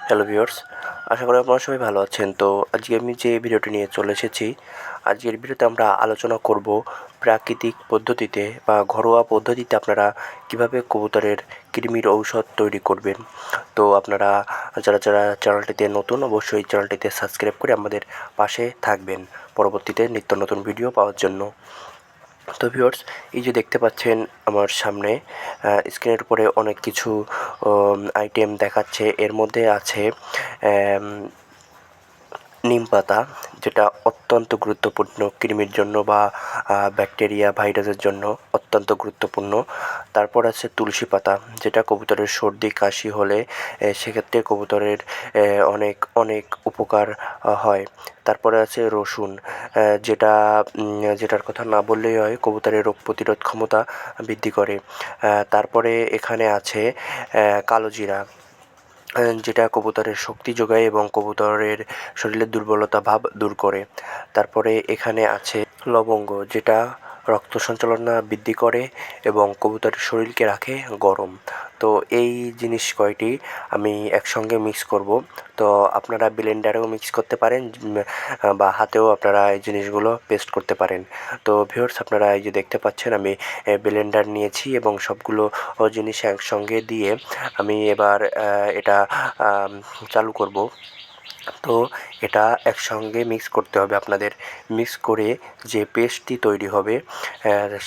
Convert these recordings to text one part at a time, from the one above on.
Hello viewers, আশা করি আপনারা সবাই ভালো আছেন। তো আজকে আমি যে ভিডিওটি নিয়ে চলে এসেছি, আজকের ভিডিওতে আমরা আলোচনা করব প্রাকৃতিক পদ্ধতিতে বা ঘরোয়া পদ্ধতিতে আপনারা কিভাবে কবুতরের কৃমির ঔষধ তৈরি করবেন। তো আপনারা যারা চ্যানেলটিতে নতুন, অবশ্যই চ্যানেলটিতে সাবস্ক্রাইব করে আমাদের পাশে থাকবেন পরবর্তীতে নিত্য নতুন ভিডিও পাওয়ার জন্য। তো ভিউয়ার্স, এই যে দেখতে পাচ্ছেন আমার সামনে স্ক্রিনের উপরে অনেক কিছু আইটেম দেখাচ্ছে। এর মধ্যে আছে নিম পাতা, যেটা অত্যন্ত গুরুত্বপূর্ণ কৃমির জন্য বা ব্যাকটেরিয়া ভাইরাসের জন্য অত্যন্ত গুরুত্বপূর্ণ। তারপর আছে তুলসী পাতা, যেটা কবুতরের সর্দি কাশি হলে সেক্ষেত্রে কবুতরের অনেক উপকার হয়। তারপরে আছে রসুন, যেটার কথা না বললেই হয়, কবুতরের রোগ প্রতিরোধ ক্ষমতা বৃদ্ধি করে। তারপরে এখানে আছে কালোজিরা, যেটা কবুতরের শক্তি যোগায় এবং কবুতরের শরীরের দুর্বলতা ভাব দূর করে। তারপরে এখানে আছে লবঙ্গ, যেটা রক্ত সঞ্চালন বৃদ্ধি করে এবং কবুতরের শরীরকে রাখে গরম। তো এই জিনিস কয়টি আমি একসঙ্গে মিক্স করব। তো আপনারা ব্লেন্ডারেও মিক্স করতে পারেন বা হাতেও আপনারা এই জিনিসগুলো পেস্ট করতে পারেন। তো ভিউয়ার্স, আপনারা এই যে দেখতে পাচ্ছেন আমি ব্লেন্ডার নিয়েছি এবং সবগুলো জিনিস একসঙ্গে দিয়ে আমি এবার এটা চালু করব। তো এটা একসঙ্গে মিক্স করতে হবে আপনাদের। মিক্স করে যে পেস্টটি তৈরি হবে,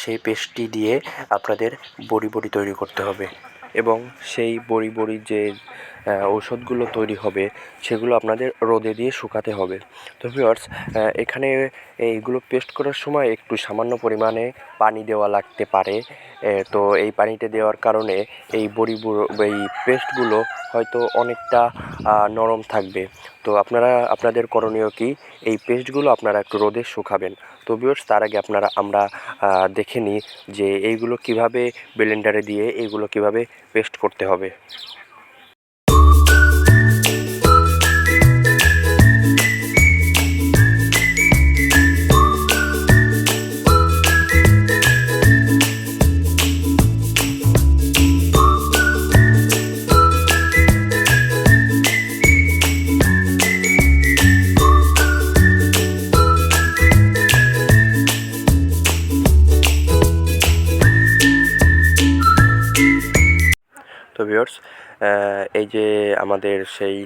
সেই পেস্টটি দিয়ে আপনাদের বড়ি তৈরি করতে হবে এবং সেই বড়ি যে ঔষধগুলো তৈরি হবে সেগুলো আপনাদের রোদে দিয়ে শুকাতে হবে। তো ভিউয়ার্স, এখানে এইগুলো পেস্ট করার সময় একটু সামান্য পরিমাণে পানি দেওয়া লাগতে পারে। তো এই পানিটা দেওয়ার কারণে এই এই পেস্টগুলো হয়তো অনেকটা নরম থাকবে। তো আপনাদের করণীয় কি, এই পেস্টগুলো আপনারা একটু রোদে শুকাবেন। তো ভিউয়ার্স, তার আগে আমরা দেখে নিই যে এইগুলো কিভাবে ব্লেন্ডারে দিয়ে এইগুলো কিভাবে পেস্ট করতে হবে। তো ভিউয়ার্স, এই যে আমাদের সেই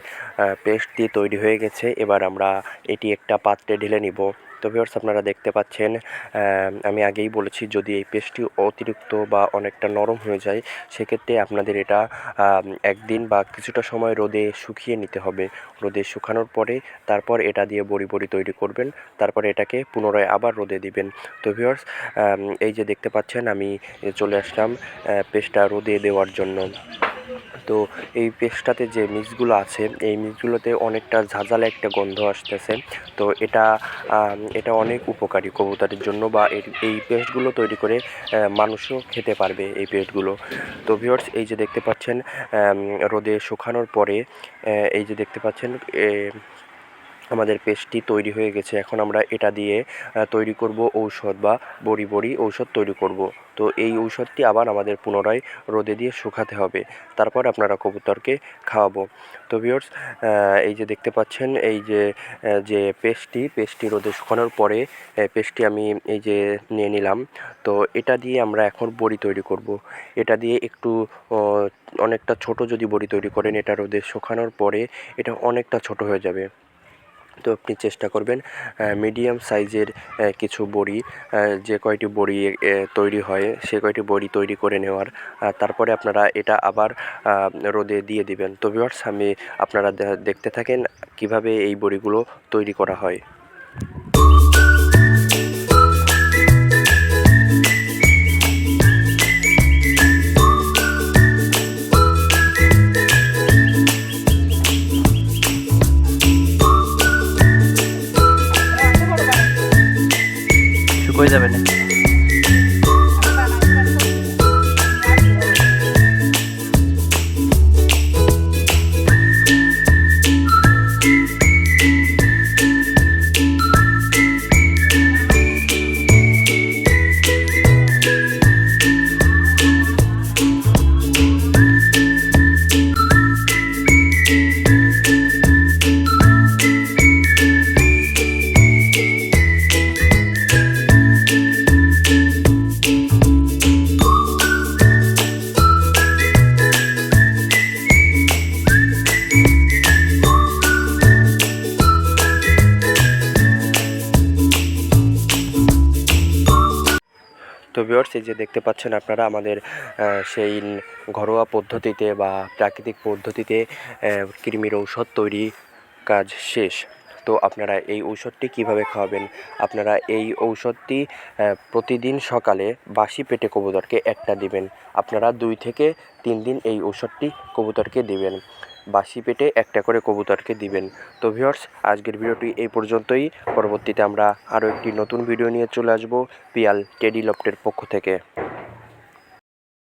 পেস্টটি তৈরি হয়ে গেছে। এবার আমরা এটি একটা পাত্রে ঢেলে নিব। তো ভিউয়ার্স, আপনারা দেখতে পাচ্ছেন, আমি আগেই বলেছি, যদি এই পেস্টটি অতিরিক্ত বা অনেকটা নরম হয়ে যায়, সেক্ষেত্রে আপনাদের এটা একদিন বা কিছুটা সময় রোদে শুকিয়ে নিতে হবে। রোদে শুকানোর পরে তারপর এটা দিয়ে বড়ি তৈরি করবেন। তারপরে এটাকে পুনরায় আবার রোদে দিবেন। তো ভিউয়ার্স, এই যে দেখতে পাচ্ছেন আমি চলে আসলাম পেস্টটা রোদে দেওয়ার জন্য। তো এই পেস্টটাতে যে মিক্সগুলো আছে, এই মিক্সগুলোতে অনেকটা ঝাঁঝালো একটা গন্ধ আসতেছে। তো এটা অনেক উপকারী কবুতরের জন্য, বা এই পেস্টগুলো তৈরি করে মানুষও খেতে পারবে এই পেস্টগুলো। তো ভিউয়ার্স, এই যে দেখতে পাচ্ছেন রোদে শুকানোর পরে এই যে দেখতে পাচ্ছেন আমাদের পেস্টটি তৈরি হয়ে গেছে। এখন আমরা এটা দিয়ে তৈরি করব ঔষধ বা বড়ি ঔষধ তৈরি করব। তো এই ঔষধটি আবার আমাদের পুনরায় রোদে দিয়ে শুকাতে হবে। তারপর আপনারা কবুতরকে খাওয়াবো। তো ভিউয়ার্স, এই যে দেখতে পাচ্ছেন এই যে পেস্টটি রোদে শুকানোর পরে পেস্টটি আমি এই যে নিয়ে নিলাম। তো এটা দিয়ে আমরা এখন বড়ি তৈরি করব। এটা দিয়ে একটু অনেকটা ছোট যদি বড়ি তৈরি করেন, এটা রোদে শুকানোর পরে এটা অনেকটা ছোট হয়ে যাবে। তো আপনি চেষ্টা করবেন মিডিয়াম সাইজের কিছু বড়ি, যে কয়টি বড়ি তৈরি হয় সে কয়টি বড়ি তৈরি করে নেওয়ার। তারপরে আপনারা এটা আবার রোদে দিয়ে দিবেন। তো ভিউয়ার্স, আপনারা দেখতে থাকেন কিভাবে এই বড়িগুলো তৈরি করা হয়। শুকিয়ে যাবে না। ভিউয়ার্স, এই যে দেখতে পাচ্ছেন আপনারা আমাদের সেই ঘরোয়া পদ্ধতিতে বা প্রাকৃতিক পদ্ধতিতে কৃমির ঔষধ তৈরি কাজ শেষ। তো আপনারা এই ঔষধটি কিভাবে খাওয়াবেন? আপনারা এই ঔষধটি প্রতিদিন সকালে বাসি পেটে কবুতরকে একটা দিবেন। আপনারা 2 থেকে 3 দিন এই ঔষধটি কবুতরকে দিবেন। বাসি পেটে একটা করে কবুতরকে দিবেন। তো ভিউয়ার্স, আজকের ভিডিওটি এই পর্যন্তই। পরবর্তীতে আমরা আরও একটি নতুন ভিডিও নিয়ে চলে আসব পিয়াল টেডি লফটের পক্ষ থেকে।